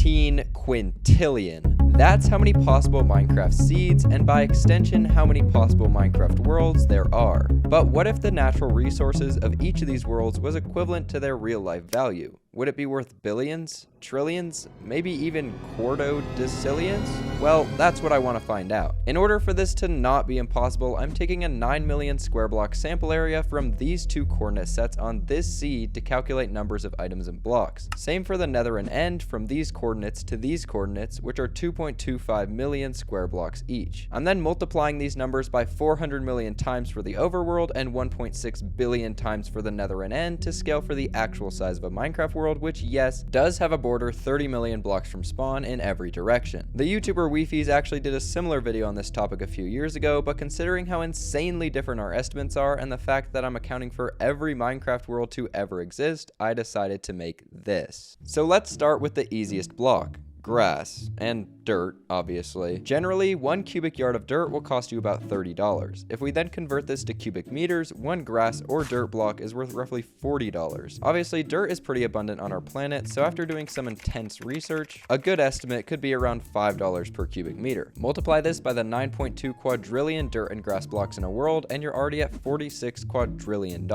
15 quintillion. That's how many possible Minecraft seeds, and by extension, how many possible Minecraft worlds there are. But what if the natural resources of each of these worlds was equivalent to their real-life value? Would it be worth billions, trillions, maybe even quartodecillions? Well, that's what I want to find out. In order for this to not be impossible, I'm taking a 9 million square block sample area from these two coordinate sets on this seed to calculate numbers of items and blocks. Same for the nether and end from these coordinates to these coordinates, which are 2.25 million square blocks each. I'm then multiplying these numbers by 400 million times for the overworld and 1.6 billion times for the nether and end to scale for the actual size of a Minecraft world, which, yes, does have a border 30 million blocks from spawn in every direction. The YouTuber Weefies actually did a similar video on this topic a few years ago, but considering how insanely different our estimates are and the fact that I'm accounting for every Minecraft world to ever exist, I decided to make this. So let's start with the easiest block. Grass, and dirt, obviously. Generally, 1 cubic yard of dirt will cost you about $30. If we then convert this to cubic meters, 1 grass or dirt block is worth roughly $40. Obviously, dirt is pretty abundant on our planet, so after doing some intense research, a good estimate could be around $5 per cubic meter. Multiply this by the 9.2 quadrillion dirt and grass blocks in a world, and you're already at $46 quadrillion.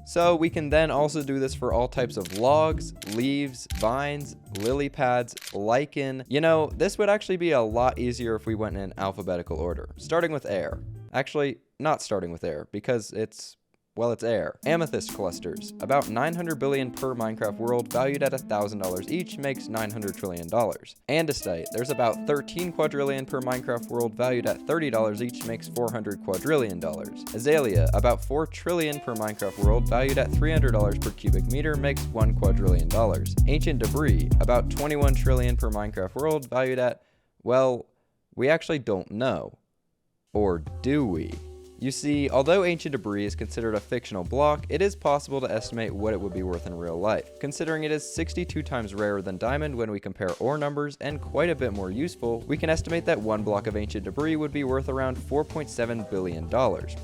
So we can then also do this for all types of logs, leaves, vines, lily pads, lichen. You know, this would actually be a lot easier if we went in alphabetical order, starting with air. Actually, not starting with air, because it's air. Amethyst clusters, about 900 billion per Minecraft world, valued at $1,000 each, makes $900 trillion. Andesite, there's about 13 quadrillion per Minecraft world, valued at $30 each, makes $400 quadrillion. Azalea, about 4 trillion per Minecraft world, valued at $300 per cubic meter, makes $1 quadrillion. Ancient debris, about 21 trillion per Minecraft world, valued at, well, we actually don't know. Or do we? You see, although ancient debris is considered a fictional block, it is possible to estimate what it would be worth in real life. Considering it is 62 times rarer than diamond when we compare ore numbers, and quite a bit more useful, we can estimate that 1 block of ancient debris would be worth around $4.7 billion,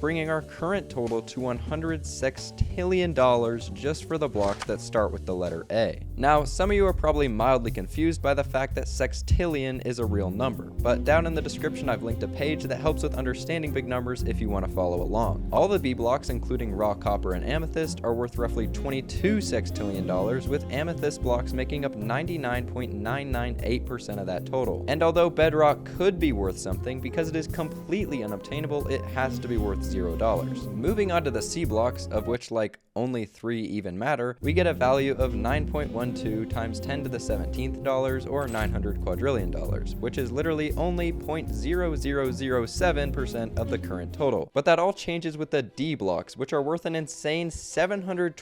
bringing our current total to $100 sextillion just for the blocks that start with the letter A. Now, some of you are probably mildly confused by the fact that sextillion is a real number, but down in the description I've linked a page that helps with understanding big numbers if you want to follow along. All the B blocks, including raw copper and amethyst, are worth roughly $22 sextillion, with amethyst blocks making up 99.998% of that total. And although bedrock could be worth something, because it is completely unobtainable, it has to be worth $0. Moving on to the C blocks, of which like only 3 even matter, we get a value of 9.12 times 10 to the 17th dollars, or 900 quadrillion dollars, which is literally only 0.0007% of the current total. But that all changes with the D blocks, which are worth an insane $722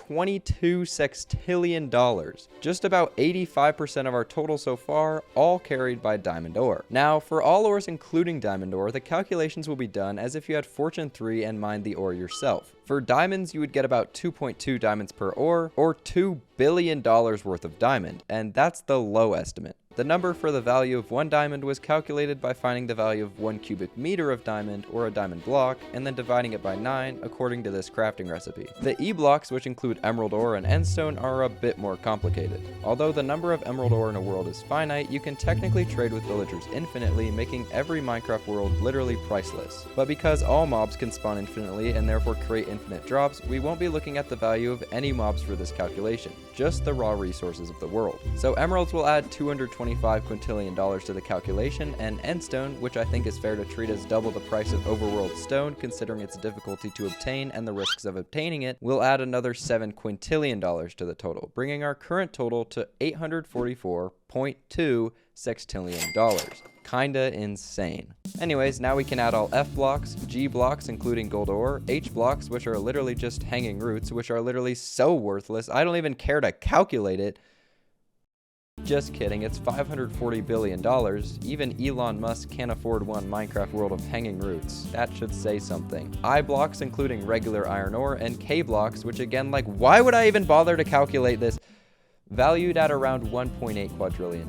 sextillion. Just about 85% of our total so far, all carried by diamond ore. Now, for all ores including diamond ore, the calculations will be done as if you had Fortune 3 and mined the ore yourself. For diamonds, you would get about 2.2 diamonds per ore, or $2 billion worth of diamond, and that's the low estimate. The number for the value of 1 diamond was calculated by finding the value of 1 cubic meter of diamond, or a diamond block, and then dividing it by 9 according to this crafting recipe. The E blocks, which include emerald ore and endstone, are a bit more complicated. Although the number of emerald ore in a world is finite, you can technically trade with villagers infinitely, making every Minecraft world literally priceless. But because all mobs can spawn infinitely and therefore create infinite drops, we won't be looking at the value of any mobs for this calculation, just the raw resources of the world. So emeralds will add $225 quintillion to the calculation, and endstone, which I think is fair to treat as double the price of overworld stone considering its difficulty to obtain and the risks of obtaining it, will add another $7 quintillion to the total, bringing our current total to $844.2 sextillion. Kinda insane. Anyways, now we can add all F blocks, G blocks including gold ore, H blocks, which are literally just hanging roots, which are literally so worthless I don't even care to calculate it. Just kidding, it's $540 billion. Even Elon Musk can't afford one Minecraft world of hanging roots. That should say something. I blocks including regular iron ore, and K blocks, which again, like, why would I even bother to calculate this? Valued at around $1.8 quadrillion.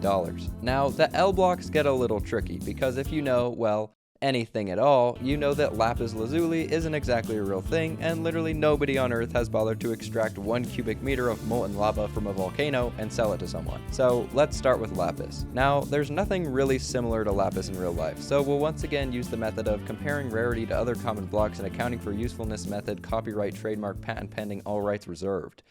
Now, the L blocks get a little tricky, because if you know, well, anything at all, you know that lapis lazuli isn't exactly a real thing, and literally nobody on Earth has bothered to extract 1 cubic meter of molten lava from a volcano and sell it to someone. So let's start with lapis. Now, there's nothing really similar to lapis in real life, so we'll once again use the method of comparing rarity to other common blocks and accounting for usefulness method, copyright, trademark, patent pending, all rights reserved.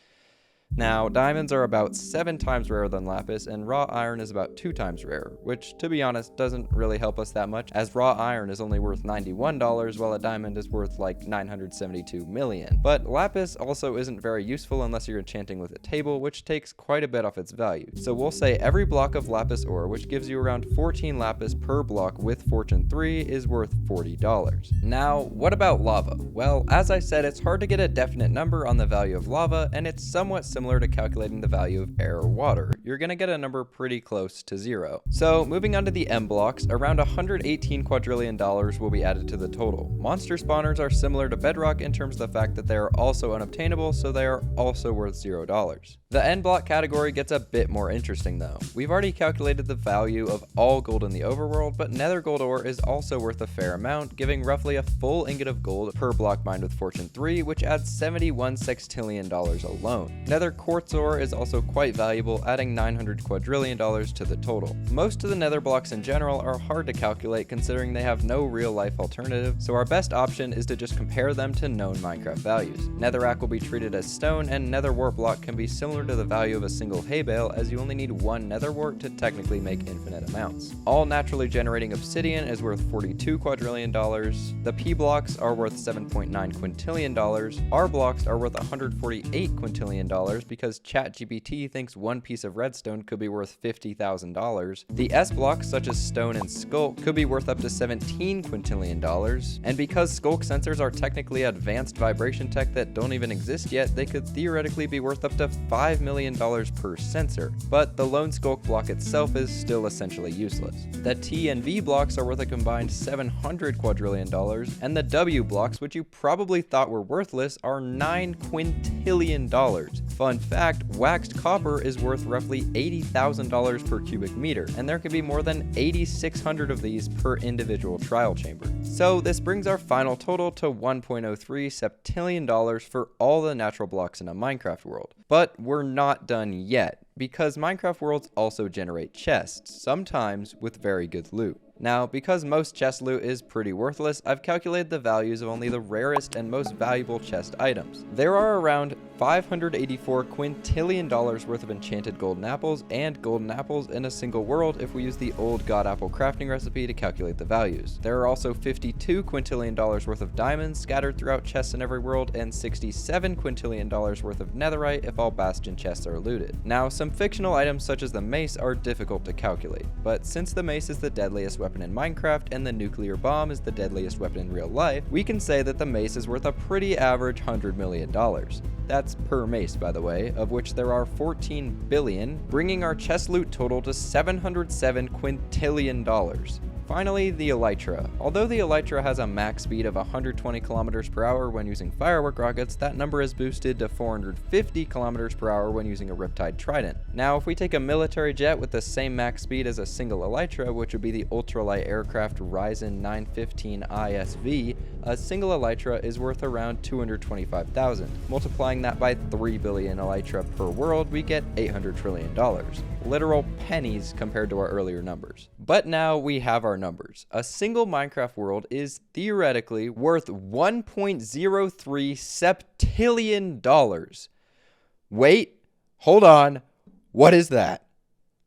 Now, diamonds are about 7 times rarer than lapis, and raw iron is about 2 times rarer, which, to be honest, doesn't really help us that much, as raw iron is only worth $91, while a diamond is worth like $972 million. But lapis also isn't very useful unless you're enchanting with a table, which takes quite a bit off its value. So we'll say every block of lapis ore, which gives you around 14 lapis per block with fortune 3, is worth $40. Now, what about lava? Well, as I said, it's hard to get a definite number on the value of lava, and it's somewhat similar to calculating the value of air or water. You're gonna get a number pretty close to 0. So moving on to the M blocks, around $118 quadrillion will be added to the total. Monster spawners are similar to bedrock in terms of the fact that they are also unobtainable, so they are also worth $0. The N block category gets a bit more interesting though. We've already calculated the value of all gold in the overworld, but nether gold ore is also worth a fair amount, giving roughly a full ingot of gold per block mined with fortune 3, which adds $71 sextillion alone. Nether quartz ore is also quite valuable, adding $900 quadrillion to the total. Most of the nether blocks in general are hard to calculate considering they have no real life alternative, so our best option is to just compare them to known Minecraft values. Netherrack will be treated as stone, and nether wart block can be similar to the value of a single hay bale, as you only need 1 nether wart to technically make infinite amounts. All naturally generating obsidian is worth $42 quadrillion. The P blocks are worth $7.9 quintillion. R blocks are worth $148 quintillion because ChatGPT thinks 1 piece of redstone could be worth $50,000. The S blocks, such as stone and skulk, could be worth up to $17 quintillion. And because skulk sensors are technically advanced vibration tech that don't even exist yet, they could theoretically be worth up to $5 million per sensor. But the lone skulk block itself is still essentially useless. The T and V blocks are worth a combined $700 quadrillion, and the W blocks, which you probably thought were worthless, are $9 quintillion. Fun fact, waxed copper is worth roughly $80,000 per cubic meter, and there could be more than 8,600 of these per individual trial chamber. So this brings our final total to $1.03 septillion for all the natural blocks in a Minecraft world. But we're not done yet, because Minecraft worlds also generate chests, sometimes with very good loot. Now, because most chest loot is pretty worthless, I've calculated the values of only the rarest and most valuable chest items. There are around $584 quintillion worth of enchanted golden apples and golden apples in a single world if we use the old god apple crafting recipe to calculate the values. There are also $52 quintillion worth of diamonds scattered throughout chests in every world, and $67 quintillion worth of netherite if all bastion chests are looted. Now, some fictional items such as the mace are difficult to calculate, but since the mace is the deadliest weapon in Minecraft and the nuclear bomb is the deadliest weapon in real life, we can say that the mace is worth a pretty average $100 million. That's per mace, by the way, of which there are 14 billion, bringing our chest loot total to $707 quintillion. Finally, the elytra. Although the elytra has a max speed of 120 kilometers per hour when using firework rockets, that number is boosted to 450 kilometers per hour when using a Riptide Trident. Now, if we take a military jet with the same max speed as a single elytra, which would be the ultralight aircraft Ryzen 915 ISV, a single elytra is worth around 225,000. Multiplying that by 3 billion elytra per world, we get $800 trillion. Literal pennies compared to our earlier numbers. But now we have our numbers. A single Minecraft world is theoretically worth $1.03 septillion. Wait, hold on. What is that?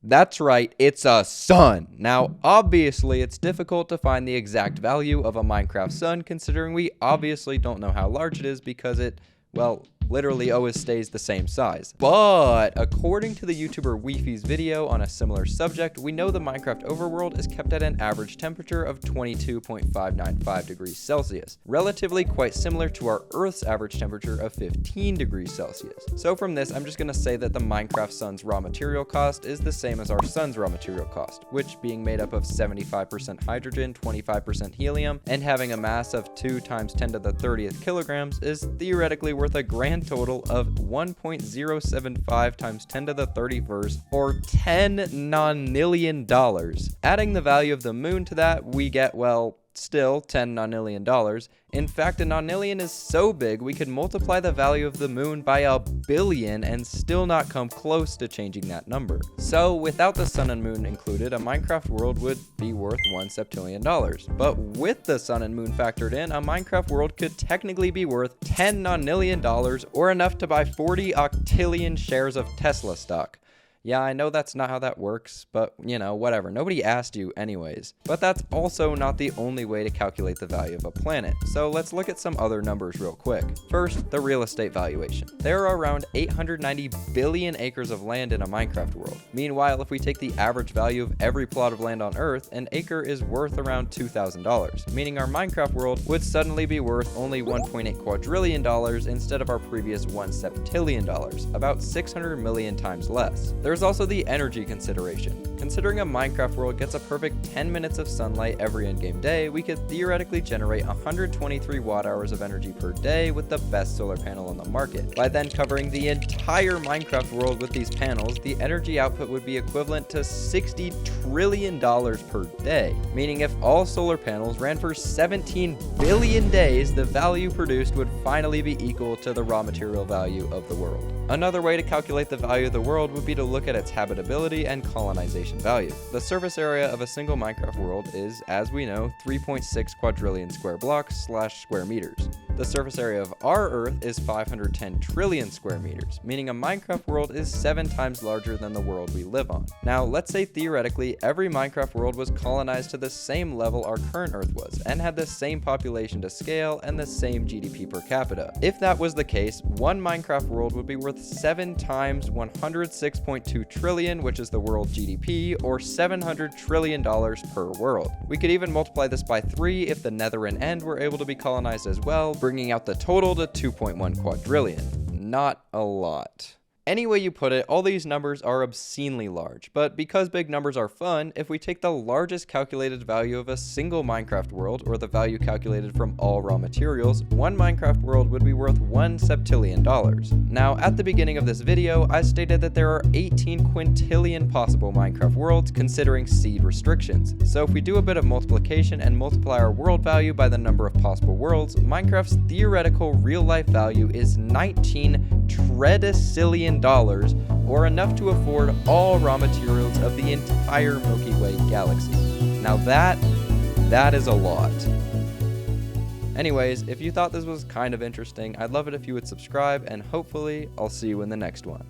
That's right, it's a sun. Now, obviously, it's difficult to find the exact value of a Minecraft sun, considering we obviously don't know how large it is because it, well, literally always stays the same size. But according to the YouTuber Weefy's video on a similar subject, we know the Minecraft overworld is kept at an average temperature of 22.595 degrees Celsius, relatively quite similar to our Earth's average temperature of 15 degrees Celsius. So from this, I'm just going to say that the Minecraft sun's raw material cost is the same as our sun's raw material cost, which being made up of 75% hydrogen, 25% helium, and having a mass of 2 times 10 to the 30th kilograms is theoretically worth a grand total of 1.075 times 10 to the 31st, or $10 nonillion. Adding the value of the moon to that, we get, well, still 10 nonillion. In fact, a nonillion is so big we could multiply the value of the moon by a billion and still not come close to changing that number. So without the sun and moon included, a Minecraft world would be worth $1 septillion. But with the sun and moon factored in, a Minecraft world could technically be worth $10 nonillion, or enough to buy 40 octillion shares of Tesla stock. Yeah, I know that's not how that works, but you know, whatever. Nobody asked you anyways. But that's also not the only way to calculate the value of a planet. So let's look at some other numbers real quick. First, the real estate valuation. There are around 890 billion acres of land in a Minecraft world. Meanwhile, if we take the average value of every plot of land on Earth, an acre is worth around $2,000, meaning our Minecraft world would suddenly be worth only $1.8 quadrillion instead of our previous $1 septillion, about 600 million times less. There's also the energy consideration. Considering a Minecraft world gets a perfect 10 minutes of sunlight every in-game day, we could theoretically generate 123 watt-hours of energy per day with the best solar panel on the market. By then covering the entire Minecraft world with these panels, the energy output would be equivalent to $60 trillion per day, meaning if all solar panels ran for 17 billion days, the value produced would finally be equal to the raw material value of the world. Another way to calculate the value of the world would be to look at its habitability and colonization value. The surface area of a single Minecraft world is, as we know, 3.6 quadrillion square blocks / square meters. The surface area of our Earth is 510 trillion square meters, meaning a Minecraft world is 7 times larger than the world we live on. Now, let's say theoretically every Minecraft world was colonized to the same level our current Earth was, and had the same population to scale and the same GDP per capita. If that was the case, one Minecraft world would be worth 7 times 106.2 trillion, which is the world GDP, or $700 trillion per world. We could even multiply this by 3 if the Nether and End were able to be colonized as well, bringing out the total to 2.1 quadrillion. Not a lot. Any way you put it, all these numbers are obscenely large, but because big numbers are fun, if we take the largest calculated value of a single Minecraft world, or the value calculated from all raw materials, one Minecraft world would be worth $1 septillion. Now, at the beginning of this video, I stated that there are 18 quintillion possible Minecraft worlds considering seed restrictions. So if we do a bit of multiplication and multiply our world value by the number of possible worlds, Minecraft's theoretical real-life value is 19 tredecillion dollars, or enough to afford all raw materials of the entire Milky Way galaxy. Now that is a lot. Anyways, if you thought this was kind of interesting, I'd love it if you would subscribe, and hopefully I'll see you in the next one.